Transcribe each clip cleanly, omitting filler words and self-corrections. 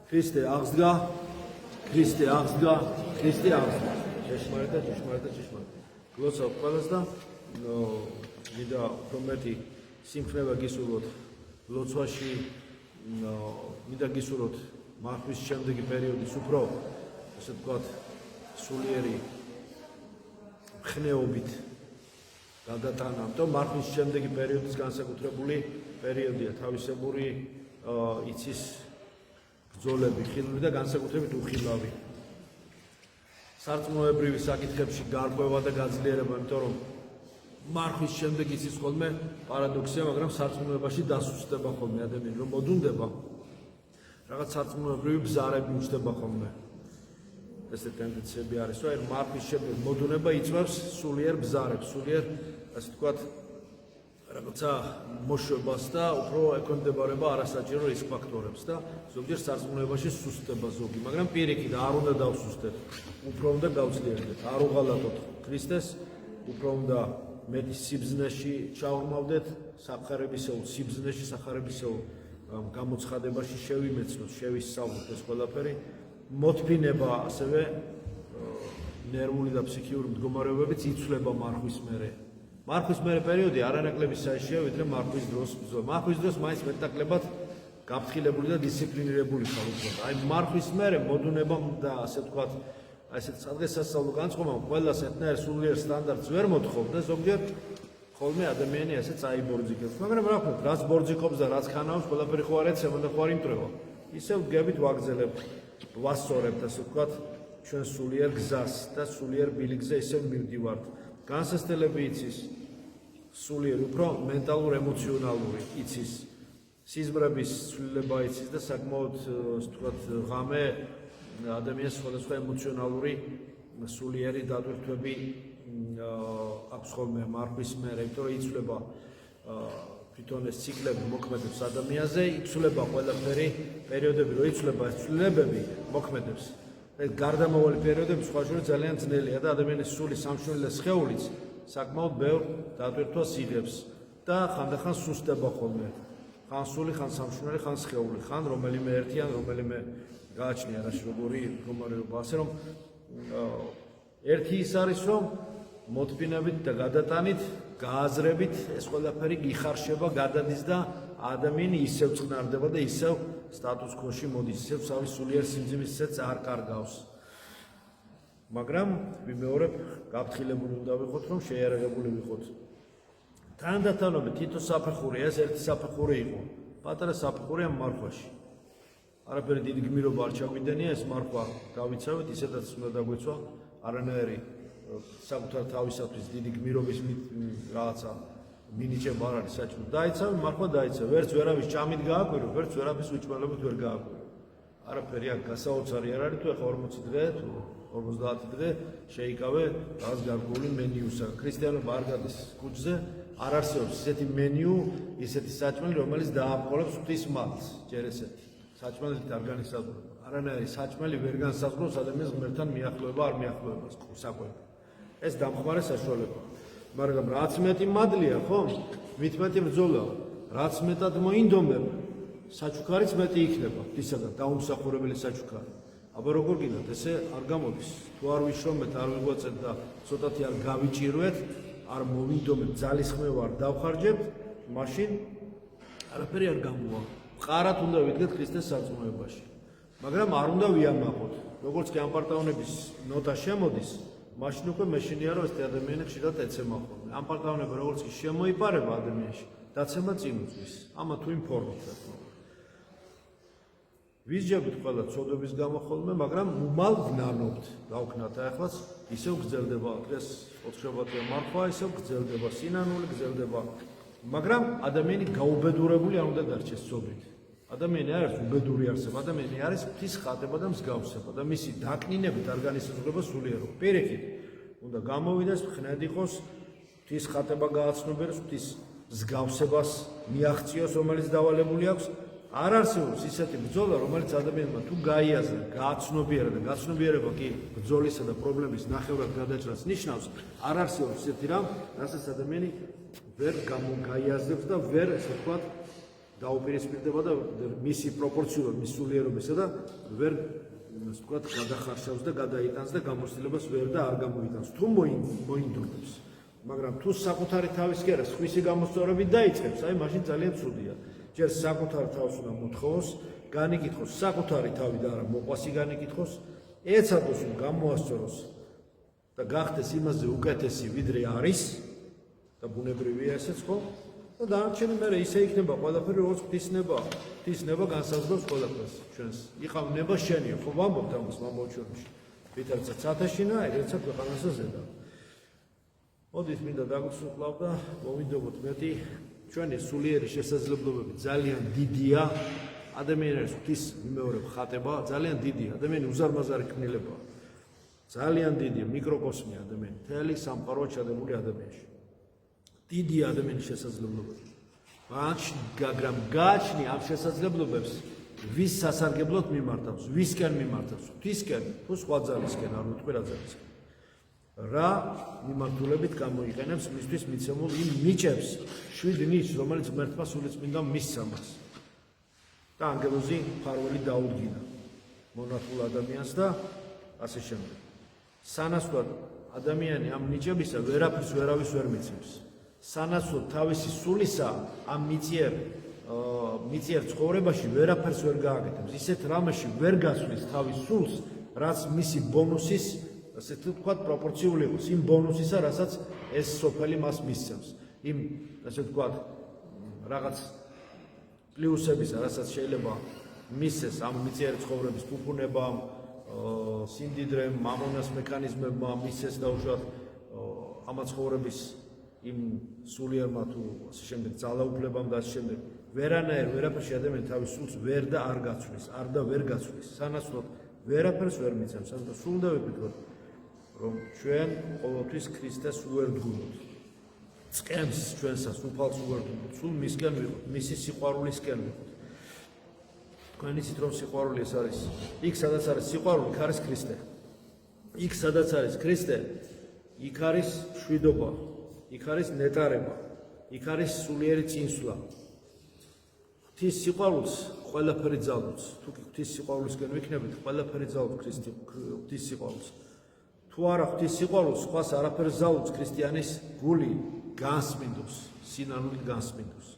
Christe აღსდგა, Christe აღსდგა, Christe აღსდგა. ჭეშმარიტად. გლოცავ ყველას და მინდა უფრო მეტი სიმხნევა გისურვოთ ლოცვაში, მინდა გისურვოთ მარხვის შემდეგი პერიოდის უფრო, ასე ვთქვათ, სულიერი ხნეობით გადატანა. ამიტომ მარხვის შემდეგი პერიოდის განსაკუთრებული პერიოდია, თავისებური იცის ბრძოლები, ხილული და განსაკუთრებით უხილავი. სარწმუნოებრივი საკითხებში გარკვევა და გაძლიერება, იმიტომ რომ მარხვის შემდეგ იცის ხოლმე პარადოქსია, მაგრამ სარწმუნოებაში დასუსტება ხოლმე ადამიანი, რომ მოდუნდება რაღაც სარწმუნოებრივი ბზარები უჩნდება ხოლმე. ესე ტენდენციები არის, რომ მარხვის შემდეგ მოდუნება იწვევს სულიერ ბზარებს, სულიერ, ასე ვთქვათ, რაღაცა მოშვებას და უფრო ექვემდებარება არასაჭირო რისკ ფაქტორებს და ზოგჯერ სარწმუნოებაში სუსტდება ზოგი, მაგრამ პირიქით არ უნდა დავსუსტეთ, უფრო უნდა გავძლიერდეთ, არ უღალატოთ ქრისტეს, უფრო უნდა მეტი სიბზნეში ჩავრმავდეთ, საფხარებისეულ სიბზნეში, სახარებისეულ გამოცხადებაში შევიმეცნოთ, შევისწავლოთ ეს ყველაფერი, მოთფინება ასევე ნერვული და ფსიქიური მდგომარეობებიც იცვლება მარხვის მერე. მარხვის მერე პერიოდი არანაკლები საეშია, ვიდრე მარხვის დროს ბრძოლა. მარხვის დროს მაინც მეტნაკლებად გაფრთხილებული და დისციპლინირებული ხალხი. აი მარხვის მერე მოდუნება და ასე ვთქვათ, აი ესეთ სადღესასწაულო განწყობამ ყველას ერთნაირ სულიერ სტანდარტს ვერ მოთხოვდა, ზოგჯერ ხოლმე ადამიანი ასე წაიბორძიკებს. მაგრამ რა ვქნათ, რაც ბორძიკობს და რაც ხანავს, ყველაფერი ხო არ ეცემა და ხო არ იმტრევა. ისევ გებით ვაგზელებთ, ვასწორებთ, ასე ვთქვათ, ჩვენ სულიერ გზას და სულიერ ბილიკზე ისევ მივდივართ. განსასწრებელი იცის სულიერ უფრო მენტალურ-ემოციონალური იცის სიზმრების ცვლილება იცის და საკმაოდ ასე ვთქვათ ღამე ადამიანს სხვადასხვა ემოციონალური სულიერი დატვირთვები აქვს ხოლმე მარხვის მერე, იმიტომ რომ იცვლება თვითონ ეს ციკლები მოქმედებს ადამიანზე, იცვლება ყველაფერი პერიოდები, რომ იცვლება ეს ცვლილებები მოქმედებს. ეს გარდამავალი პერიოდები სხვა შორის ძალიან ძნელია და ადამიანის სული სამშვილდე სხეულიც საკმაოდ ბევრ დატვირთვას იღებს და ხანდახან სუსტდება ხოლმე. ხან სული, ხან სამშვილდე, ხან სხეული, ხან რომელიმე ერთი ან რომელიმე გააჩნია რაში როგორი მდგომარეობა, ასე რომ ერთი ის არის, რომ მოთფინებით და გადატანით, გააზრებით ეს ყველაფერი გიხარშება, გადადის და ადამიანი ისევ წყნარდება და ისევ სტატუს კვოში მოდის, ისევ თავის სულიერ სიმძიმისეც არ კარგავს. მაგრამ ვიმეორებ, გაფრთხილებული უნდა ვიყოთ, რომ შეიარაღებული ვიყოთ. თანდათანობით თითო საფეხური, ეს ერთი საფეხური იყო. პატარა საფეხურია მარხვაში. არაფერი დიდი გმირობა არ ჩაგვიდენია, ეს მარხვა გავიცავით, ისედაც უნდა დაგვეცვა, არანაირი საკუთარ თავისათვის დიდი გმირობის რაღაცა მინიჭება არ არის საჭირო. დაიცავე, მარხვა დაიცავე, ვერც ვერავის ჭამით გააკვირო, ვერც ვერავის უჭმელობით ვერ გააკვირო. არაფერი აქ გასაოცარი არ არის, თუ ეხა 40 დღე, თუ 50 დღე შეიკავე რაღაც გარკვეული მენიუსა. ქრისტიანობა არ გადის კუჭზე, არ არსებობს ისეთი მენიუ, ისეთი საჭმელი, რომელიც დაამყოლებს ღვთის მალს, ჯერ ესეთი. საჭმელით არ განისაზღვრება. არანაირი საჭმელი ვერ განსაზღვრავს ადამიანს ღმერთთან მიახლოება, არ მიახლოებას საკვები. ეს დამხმარე საშუალება. მაგრამ რაც მეტი მადლია, ხო? მით მეტი ბრძოლა, რაც მეტად მოინდომებ, საჩუქარიც მეტი იქნება, ღვთისაგან დაუმსახურებელი საჩუქარი. აბა როგორ გინდათ, ესე არ გამოდის. თუ არ ვიშრომეთ, არ ვიღვაწეთ და ცოტათი არ გავიჭირვეთ, არ მოვინდომებ, ძალისხმევა არ დავხარჯებთ, მაშინ არაფერი არ გამოვა. მყარად უნდა ვიდგეთ ქრისტეს სარწმუნოებაში. მაგრამ არ უნდა ვიამაყოთ. როგორც კი ამ პარტაუნების ნოტა შემოდის, მაშინ უკვე მეშინია, რომ ეს ადამიანი ხშირად ეცემა ხოლმე. ამ პარტაუნება როგორც კი შემოიპარება ადამიანში, დაცემა წინ უძღვის. ამა თუ იმ ფორმით. ვისჯებით ყველა ცოდვების გამო ხოლმე, მაგრამ უმალ ვნანობთ. გავქნათ ახლა ისევ გრძელდება დღეს 4-შაბათია მარხვა, ისევ გრძელდება სინანული, გრძელდება. მაგრამ ადამიანი გაუბედურებული არ უნდა დარჩეს ცოდვით. ადამიანი არ არის უბედური არსება, ადამიანი არის ღვთის ხატება და მსგავსება და მისი დაკნინებით არ განისაზღვრება სულიერობა. პირიქით, უნდა გამოვიდეს, ხნედ იყოს, ღვთის ხატება გააცნობიეროს, ღვთის მსგავსებას მიაღწიოს, რომელიც დავალებული აქვს. არ არსებობს ისეთი ბრძოლა, რომელიც ადამიანმა თუ გაიაზრა, გააცნობიერა და გაცნობიერება კი ბრძოლისა და პრობლემის ნახევრად გადაჭრას ნიშნავს, არ არსებობს ისეთი რამ, რასაც ადამიანი ვერ გაიაზრებს და ვერ, ესე ვთქვათ, დაუპირისპირდება და მისი პროპორციულად მის სულიერობისა და ვერ ასე ვთქვათ გადახარშავს და გადაიტანს და გამოცდილებას ვერ და არ გამოიტანს თუ მოინდომებს მაგრამ თუ საკუთარი თავის კი არა სხვისი გამოსწორებით დაიწყებს აი მაშინ ძალიან ცუდია ჯერ საკუთარ თავს უნდა მოთხოვოს განიკითხოს საკუთარი თავი და არა მოყვასი განიკითხოს ეცადოს რომ გამოასწოროს და გახდეს იმაზე უკეთესი ვიდრე არის და ბუნებრივია ესეც ხო და დანარჩენი მერე ისე იქნება ყველაფერი როგორც ღვთისნება განსაზღვრავს ყველაფერს ჩვენს იყავ ნება შენია ხო ვამბობთ ამას მამოჩვენში ვითარცა ცათაშინა ერთსა ქვეყანასა ზედა მოდით მინდა დაგვსუკლავ და მოვიდობოთ მეტი ჩვენი სულიერი შესაძლებლობები ძალიან დიდია ადამიანის ღვთის მიმეორებ ხატება ძალიან დიდია ადამიანი უზარმაზარი ქმნილებაა ძალიან დიდია მიკროკოსმია ადამიანი მთელი სამყარო ჩადებული ადამიანში დიდი ადამიანის შესაძლებლობები მაგრამ გააჩნი ამ შესაძლებლობებს ვის სასარგებლოდ მიმართავს ვისკენ მიმართავს ღვთისკენ თუ სხვა ძალისკენ არ უთქვერა ძალისკენ რა მიმართულებით გამოიყენებს მისთვის მიცემულ იმ ნიჭებს 7 ნიჭს რომელიც ღმერთმა სულიწმინდა მისცა მას და ანგელოზი მფარველი დაუდგინა მონათულ ადამიანს და ასე შემდეგ სანაცვლოდ ადამიანი ამ ნიჭებისა ვერაფერს ვერავის ვერ მიცემს სანაცვლოდ თავისი სულისა ამ მიწიერ ცხოვრებაში ვერაფერს ვერ გააკეთებს ისეთ რამეში ვერ გასვლის თავის სულს რაც მისი ბონუსის ასე ვთქვათ პროპორციული იყოს იმ ბონუსისა რასაც ეს სოფელი მას მისცემს იმ ასე ვთქვათ რაღაც პლუსებისა რასაც შეიძლება მისცეს ამ მიწიერი ცხოვრების ფუფუნებამ სიმდიდრემ მამონას მექანიზმებმა მისცეს და უშუალოდ ამ ცხოვრების იმ სულიერმა თუ ასე შემდეგ ძალაუფლებამ და ასე შემდეგ ვერაფერში ადამიანი თავის სულს ვერ და არ გაცვლის არ და ვერ გაცვლის სანაცვლოდ ვერაფერს ვერ მიცემს და სულ და ვიფიქროთ რომ ჩვენ ყოველთვის ქრისტეს უერთგულოთ წკემს ჩვენსას უფალს უერთგულოთ სულ მისგან ვიყოთ მისი სიყვარულისკენ ვიყოთ თქვენ იცით რომ სიყვარული ეს არის იქ სადაც არის სიყვარული იქ არის ქრისტე იქ სადაც არის ქრისტე იქ არის შვიდობა იქ არის ნეტარება იქ არის სულიერი წინსვლა ღვთის სიყვარულს ყველაფერი ძალობს თუ კი ღვთის სიყვარულისკენ ვიქნებით ყველაფერი ძალობს ღვთის სიყვარულს თუ არა ღვთის სიყვარულს სხვას არაფერს ძალობს ქრისტიანის გული განსმინდოს სინანული განსმინდოს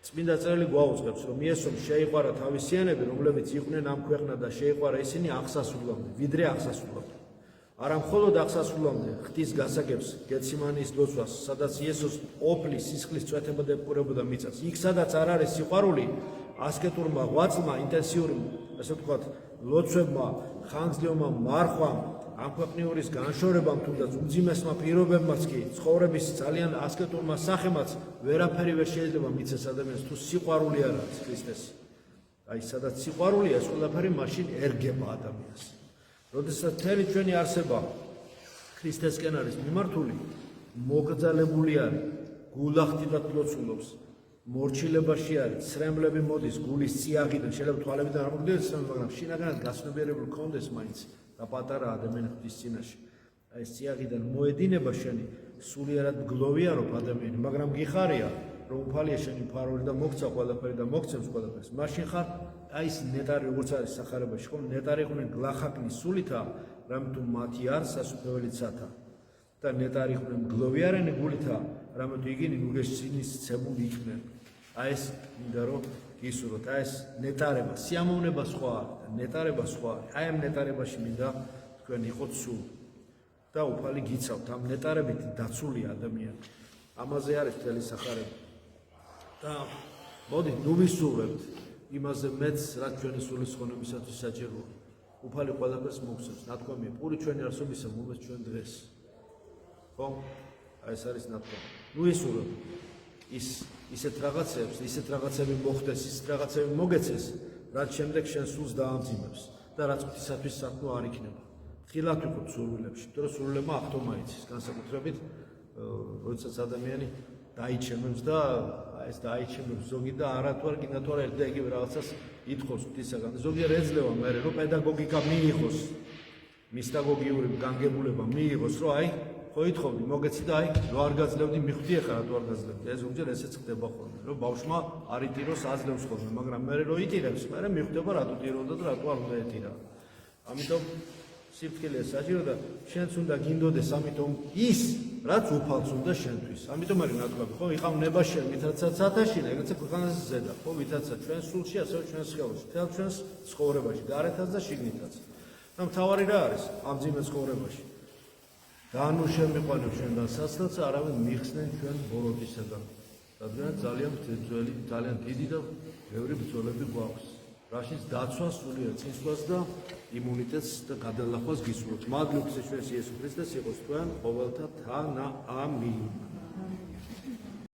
წმინდა წერილი გვაუწყებს რომ იესომ შეიყვარა თავისიანები რომლებიც იყვნენ ამ ქვეყნა და შეიყვარა ისინი აღსასრულამდე ვიდრე აღსასრულამდე არა მხოლოდ აღსასრულამდე ღვთის გასაგებს გეციმანის ლოცვას სადაც იესოს ოფლის სისხლის წვეთება და ეპყურებოდა მიწას იქ სადაც არ არის სიყვარული ასკეტურმა ღვაწლმა ინტენსიური ასე ვთქვათ ლოცვებმა ხანგრძლივმა მარხვამ ამ ქვეყნიურის განშორებამ თუნდაც უმძიმესმა პირობებმაც კი ცხოვრების ძალიან ასკეტურმა სახემაც ვერაფერი ვერ შეიძლება მიცეს ადამიანს თუ სიყვარული არ არის ქრისტეს აი სადაც სიყვარულია ეს ყველაფერი მაშინ ერგება ადამიანს როდესაც მთელი ჩვენი არსება ქრისტესკენ არის მიმართული მოგრძალებული არის გულახდილად ლოცულობს მორჩილებაში არის სრემლები მოდის გულის წიაღიდან შეიძლება თვალებიდან არ მოგდეს მაგრამ შინაგანად გასნობიერებული კონდეს მაინც და პატარა ადამიანი ღვთის წინაშე აი ეს წიაღიდან მოედინება შენი სულიერად გლოვიარობ ადამიანი მაგრამ გიხარია რომ უფალია შენი მფარველი და მოგცა ყველაფერი და მოგცემს ყველაფერს მაშინ ხარ აი ეს ნეტარი როგორც არის სახარებაში ხომ ნეტარი ხომ გლახაკნის სულითა რამ თუ მათი არ სასუფეველიცათა და ნეტარი ხომ გლოვიარენი გულითა რამ თუ იგინი ნუგესინის ცებული იქნენ აი ეს მინდა რომ გისურვოთ აი ეს ნეტარება სიამოვნება სხვა არის ნეტარება სხვა არის აი ამ ნეტარებაში მინდა თქვენ იყოთ სულ და უფალი გიცავთ ამ ნეტარებით დაცული ადამიანი ამაზე არის მთელი სახარება და მოდით ნუ ვისურვებთ იმაზე მეც რაც ჩვენი სულის ხონებისათვის საჭიროა უფალი ყველაფერს მოგცემს ნათქვამია პური ჩვენი არსობისა მომეს ჩვენ დღეს ხო აი ეს არის ნათქვამი ნუ ვისურვებთ ისეთ რაღაცები მოხდეს ისეთ რაღაცები მოგეცეს რაც შემდეგ შენ სულს დაამძიმებს და რაც ღვთისათვის საქმე არ იქნება ხილად ვიყოთ სურვილებში იმიტომ რომ სურვილებმა ახტომა იცის განსაკუთრებით როდესაც ადამიანი დაიჩემებს და ეს დაიჩემებს ზოგი და არათუ არ გინდა თუ არა ერთ და იგივე რაღაცას ითხოვს ღვთისაგან ზოგიერთი ეძლევა მე რომ პედაგოგიკა მიიღოს მისტაგოგიური განგებულება მიიღოს რომ აი ხო ითხოვდი, მოგეცი და აი, რო არ გაძლევდი, მიხვდი ახლა რატო არ გაძლევდი. ეს ზოგჯერ ესეც ხდება ხოლმე, რომ ბავშვმა არ იტიროს, აძლევს ხოლმე, მაგრამ მე რო იტირებს, მე მიხვდება რატო ტიროდა და რატო არ უნდა ეტირა. ამიტომ სიფრთხილეა საჭირო და შენც უნდა გინდოდეს, ამიტომ ის, რაც უფალს უნდა შენთვის. ამიტომ არის ნათქვამი, ხო, იყავ ნება შენ, ვითაცაც ათაშინა, ეგეც ქვეყანას ზედა, ხო, ვითაცაც ჩვენ სულში, ასევე ჩვენ სხეულში, თელ ჩვენს ცხოვრებაში, გარეთაც და შიგნითაც. და მთავარი რა არის ამ ძიმე ცხოვრებაში? განუ შემიყვანებ შენთან სასწრაფს, არავინ მიხსნენ ჩვენ ბოროტისაგან. რადგან ძალიან ძველი, ძალიან დიდი და ბევრი ბრძოლები გვაქვს. რაშიც დაცვა სულიერ წინსვლას და იმუნიტეტს და გადალახვას გისურვებთ. მადლობთ შეშვეს იესო ქრისტეს, იყოს თქვენ ყოველთა თანა. ამინ.